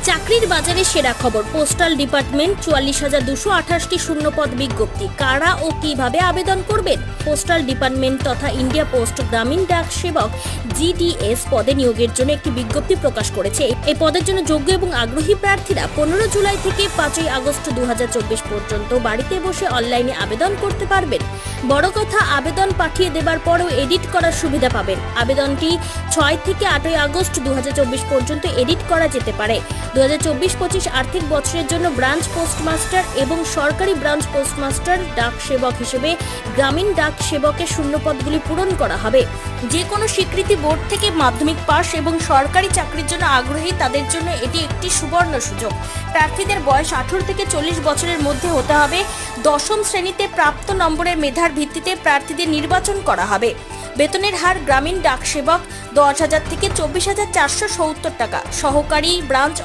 চাকরির বাজারে সেরা খবর, পোস্টাল ডিপার্টমেন্ট 44,228টি শূন্যপদ বিজ্ঞপ্তি। কারা ও কিভাবে আবেদন করবেন? পোস্টাল ডিপার্টমেন্ট তথা ইন্ডিয়া পোস্ট গ্রামীণ ডাক সেবক GDS পদে নিয়োগের জন্য একটি বিজ্ঞপ্তি প্রকাশ করেছে। এই পদের জন্য যোগ্য এবং আগ্রহী প্রার্থীরা 15 জুলাই থেকে 5 আগস্ট 2024 পর্যন্ত বাড়িতে বসে অনলাইনে আবেদন করতে পারবেন। বড় কথা, আবেদন পাঠিয়ে দেবার পরেও এডিট করার সুবিধা পাবেন। আবেদনটি 6 থেকে 8 আগস্ট 2024 পর্যন্ত এডিট করা যেতে পারে। 2024-25 আর্থিক বছরের জন্য ব্রাঞ্চ পোস্টমাস্টার এবং সরকারি ব্রাঞ্চ পোস্টমাস্টার ডাক সেবক হিসেবে গ্রামীণ ডাক সেবকের শূন্যপদগুলি পূরণ করা হবে। যে কোনো স্বীকৃতি বোর্ড থেকে মাধ্যমিক পাস এবং সরকারি চাকরির জন্য আগ্রহী তাদের জন্য এটি একটি সুবর্ণ সুযোগ। প্রার্থীদের বয়স 18 থেকে 40 বছরের মধ্যে হতে হবে। 10ম শ্রেণীতে প্রাপ্ত নম্বরের মেধার ভিত্তিতে প্রার্থীদের নির্বাচন করা হবে। বেতনের হার গ্রামীণ ডাক সেবক 10,000 থেকে 24,470 টাকা, সহকারী ব্রাঞ্চ